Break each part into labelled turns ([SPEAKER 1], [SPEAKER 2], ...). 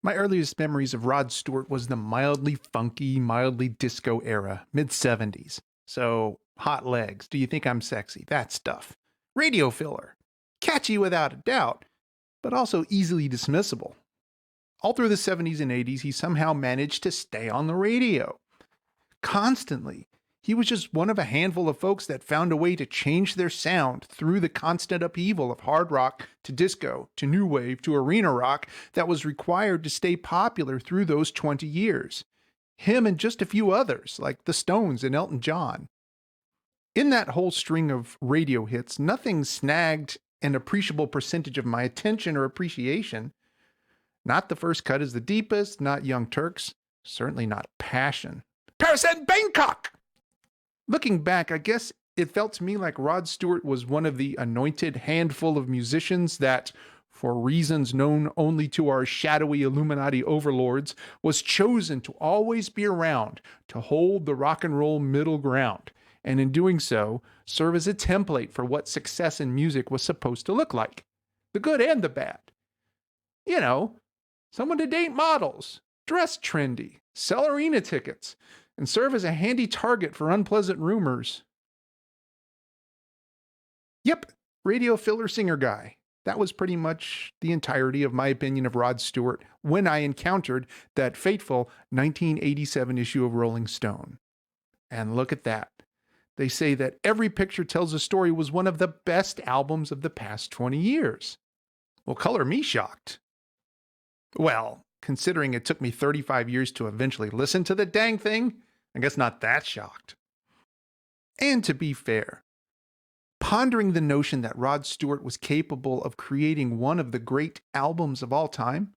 [SPEAKER 1] My earliest memories of Rod Stewart was the mildly funky, mildly disco era, mid 70s. So, hot legs, do you think I'm sexy? That stuff. Radio filler. Catchy without a doubt, but also easily dismissible. All through the 70s and 80s, he somehow managed to stay on the radio. Constantly. He was just one of a handful of folks that found a way to change their sound through the constant upheaval of hard rock to disco to new wave to arena rock that was required to stay popular through those 20 years. Him and just a few others, like the Stones and Elton John. In that whole string of radio hits, nothing snagged an appreciable percentage of my attention or appreciation. Not The First Cut is the Deepest, not Young Turks, certainly not Passion. Paris and Bangkok! Looking back, I guess it felt to me like Rod Stewart was one of the anointed handful of musicians that, for reasons known only to our shadowy Illuminati overlords, was chosen to always be around to hold the rock and roll middle ground, and in doing so, serve as a template for what success in music was supposed to look like. The good and the bad. You know, someone to date models, dress trendy, sell arena tickets, and serve as a handy target for unpleasant rumors. Yep, radio filler singer guy. That was pretty much the entirety of my opinion of Rod Stewart when I encountered that fateful 1987 issue of Rolling Stone. And look at that. They say that Every Picture Tells a Story was one of the best albums of the past 20 years. Well, color me shocked. Well, considering it took me 35 years to eventually listen to the dang thing, I guess not that shocked. And to be fair, pondering the notion that Rod Stewart was capable of creating one of the great albums of all time,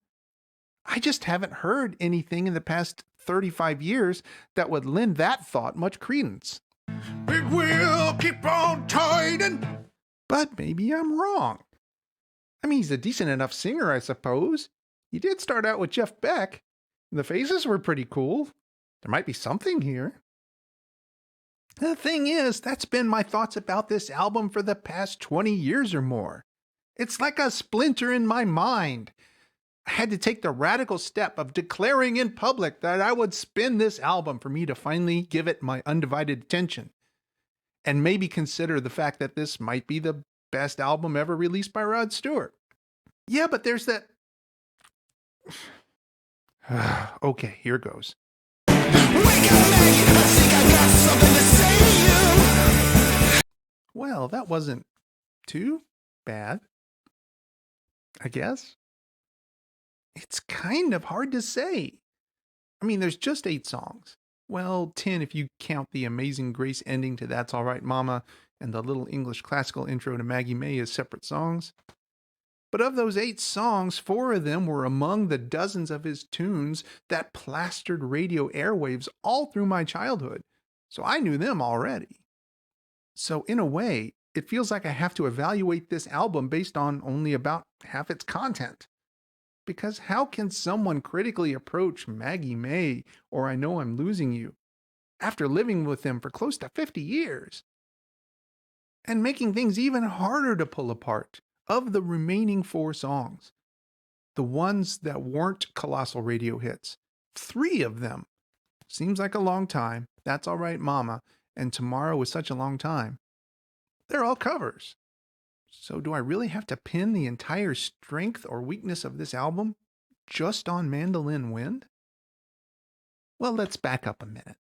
[SPEAKER 1] I just haven't heard anything in the past 35 years that would lend that thought much credence. Big wheel, keep on turning. But maybe I'm wrong. I mean, he's a decent enough singer, I suppose. He did start out with Jeff Beck. The Faces were pretty cool. There might be something here. The thing is, that's been my thoughts about this album for the past 20 years or more. It's like a splinter in my mind. I had to take the radical step of declaring in public that I would spin this album for me to finally give it my undivided attention. And maybe consider the fact that this might be the best album ever released by Rod Stewart. Yeah, but there's that... Okay, here goes. Well, that wasn't too bad, I guess. It's kind of hard to say. I mean, there's just 8 songs. Well, 10 if you count the Amazing Grace ending to That's All Right Mama and the Little English Classical intro to Maggie May as separate songs. But of those 8 songs, 4 of them were among the dozens of his tunes that plastered radio airwaves all through my childhood, so I knew them already. So in a way, it feels like I have to evaluate this album based on only about half its content. Because how can someone critically approach Maggie May or I Know I'm Losing You after living with them for close to 50 years? And making things even harder to pull apart, of the remaining 4 songs, the ones that weren't colossal radio hits, 3 of them, Seems Like a Long Time, That's All Right Mama, and Tomorrow Is Such a Long Time, they're all covers. So do I really have to pin the entire strength or weakness of this album just on Mandolin Wind? Well, let's back up a minute.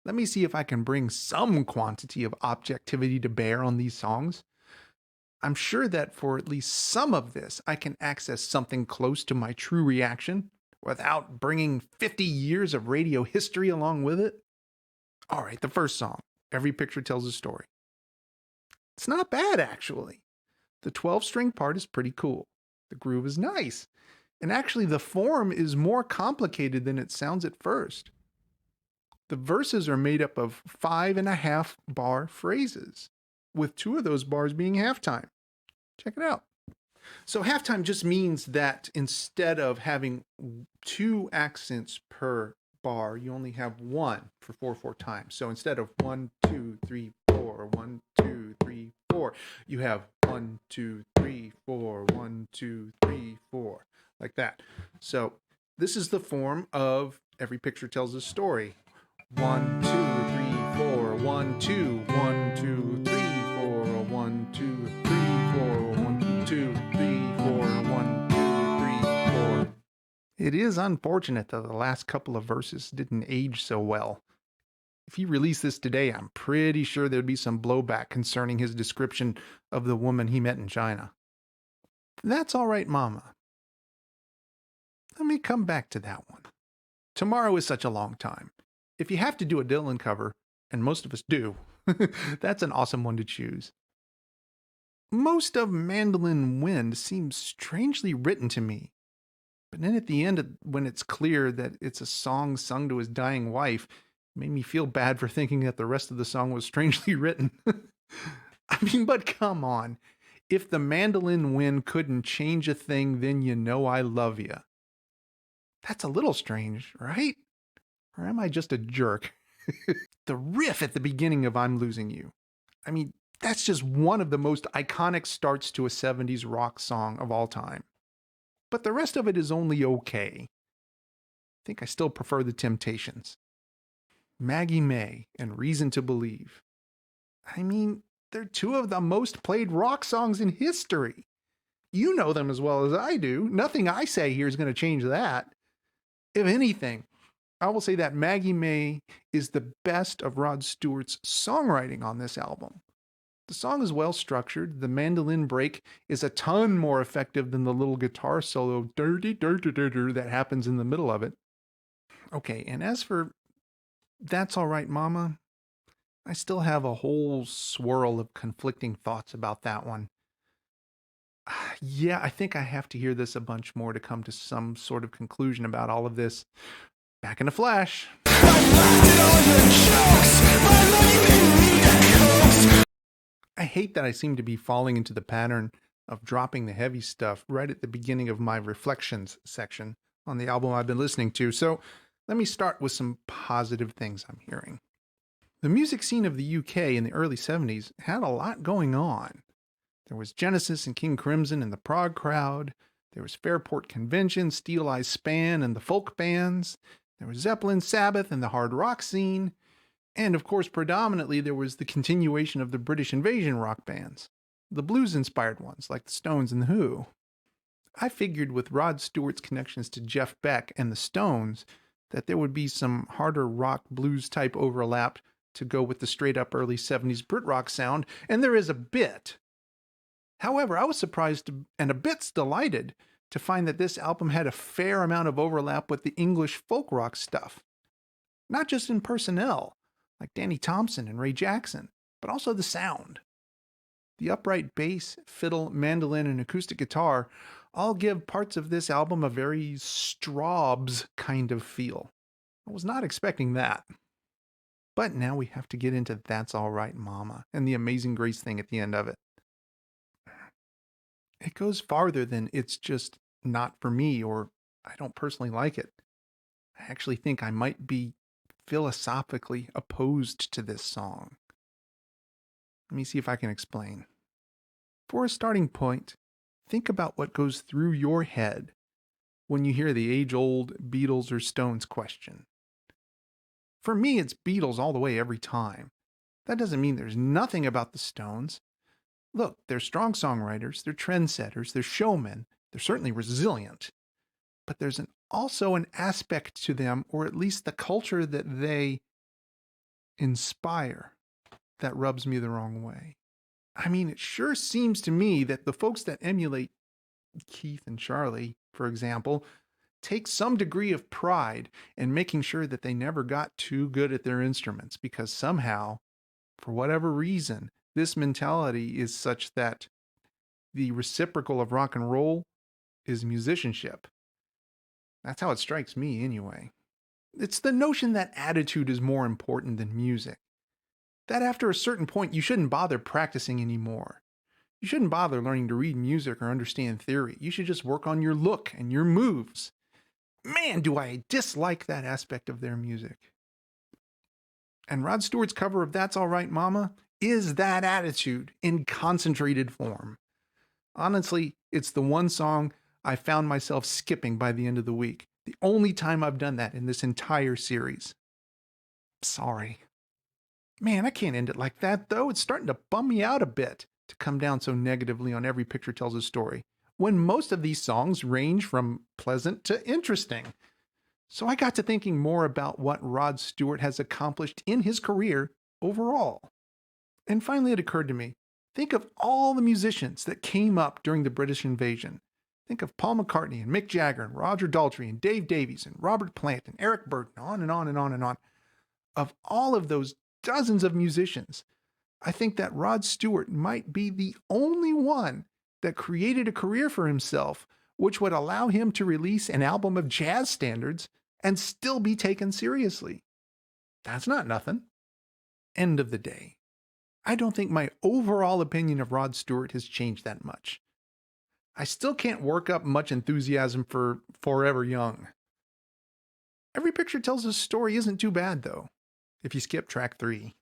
[SPEAKER 1] Let me see if I can bring some quantity of objectivity to bear on these songs. I'm sure that for at least some of this, I can access something close to my true reaction without bringing 50 years of radio history along with it. All right, the first song, Every Picture Tells a Story. It's not bad, actually. The 12-string part is pretty cool. The groove is nice. And actually, the form is more complicated than it sounds at first. The verses are made up of 5.5 bar phrases, with 2 of those bars being halftime. Check it out. So halftime just means that instead of having 2 accents per bar, you only have 1 for 4/4 times. So instead of 1, 2, 3, 4, 1, 2, 3, 4, you have 1, 2, 3, 4, 1, 2, 3, 4, like that. So This is the form of Every Picture Tells a Story. 1, 2, 3, 4. 1, 2, 1, 2, 3, 4. 1, 2, 3, 4. 1, 2, 3, 4. 1, 2, 3, 4. It is unfortunate that the last couple of verses didn't age so well. If he released this today, I'm pretty sure there'd be some blowback concerning his description of the woman he met in China. That's All Right, Mama. Let me come back to that one. Tomorrow is such a long time. If you have to do a Dylan cover, and most of us do, that's an awesome one to choose. Most of Mandolin Wind seems strangely written to me. But then at the end, when it's clear that it's a song sung to his dying wife, it made me feel bad for thinking that the rest of the song was strangely written. I mean, but come on. If the mandolin wind couldn't change a thing, then you know I love you. That's a little strange, right? Or am I just a jerk? The riff at the beginning of I'm Losing You. I mean, that's just one of the most iconic starts to a 70s rock song of all time. But the rest of it is only okay. I think I still prefer the Temptations. Maggie May and Reason to Believe. I mean, they're two of the most played rock songs in history. You know them as well as I do. Nothing I say here is going to change that. If anything, I will say that Maggie May is the best of Rod Stewart's songwriting on this album. The song is well structured. The mandolin break is a ton more effective than the little guitar solo that happens in the middle of it. Okay, and as for That's All Right, Mama, I still have a whole swirl of conflicting thoughts about that one. Yeah, I think I have to hear this a bunch more to come to some sort of conclusion about all of this. Back in a flash. I hate that I seem to be falling into the pattern of dropping the heavy stuff right at the beginning of my reflections section on the album I've been listening to. So let me start with some positive things I'm hearing. The music scene of the UK in the early 70s had a lot going on. There was Genesis and King Crimson and the prog crowd. There was Fairport Convention, Steel Eye Span and the folk bands. There was Zeppelin, Sabbath and the hard rock scene. And of course, predominantly, there was the continuation of the British invasion rock bands, the blues-inspired ones like the Stones and the Who. I figured with Rod Stewart's connections to Jeff Beck and the Stones that there would be some harder rock blues type overlap to go with the straight-up early 70s Brit rock sound, and there is a bit. However, I was surprised and a bit delighted to find that this album had a fair amount of overlap with the English folk rock stuff. Not just in personnel, like Danny Thompson and Ray Jackson, but also the sound. The upright bass, fiddle, mandolin, and acoustic guitar all give parts of this album a very Straubs kind of feel. I was not expecting that. But now we have to get into That's All Right, Mama, and the Amazing Grace thing at the end of it. It goes farther than it's just not for me or I don't personally like it. I actually think I might be philosophically opposed to this song. Let me see if I can explain. For a starting point, think about what goes through your head when you hear the age-old Beatles or Stones question. For me, it's Beatles all the way every time. That doesn't mean there's nothing about the Stones. Look, they're strong songwriters, they're trendsetters, they're showmen, they're certainly resilient. But there's also an aspect to them, or at least the culture that they inspire, that rubs me the wrong way. I mean, it sure seems to me that the folks that emulate Keith and Charlie, for example, take some degree of pride in making sure that they never got too good at their instruments because somehow, for whatever reason, this mentality is such that the reciprocal of rock and roll is musicianship. That's how it strikes me anyway. It's the notion that attitude is more important than music. That after a certain point, you shouldn't bother practicing anymore. You shouldn't bother learning to read music or understand theory. You should just work on your look and your moves. Man, do I dislike that aspect of their music. And Rod Stewart's cover of That's All Right, Mama is that attitude in concentrated form. Honestly, it's the one song I found myself skipping by the end of the week The only time I've done that in this entire series. Sorry. Man, I can't end it like that, though. It's starting to bum me out a bit to come down so negatively on Every Picture Tells a Story, when most of these songs range from pleasant to interesting. So I got to thinking more about what Rod Stewart has accomplished in his career overall. And finally, it occurred to me, think of all the musicians that came up during the British invasion. Think of Paul McCartney and Mick Jagger and Roger Daltrey and Dave Davies and Robert Plant and Eric Burden, on and on and on and on. Of all of those dozens of musicians, I think that Rod Stewart might be the only one that created a career for himself which would allow him to release an album of jazz standards and still be taken seriously. That's not nothing. End of the day. I don't think my overall opinion of Rod Stewart has changed that much. I still can't work up much enthusiasm for Forever Young. Every Picture Tells a Story isn't too bad, though, if you skip track 3.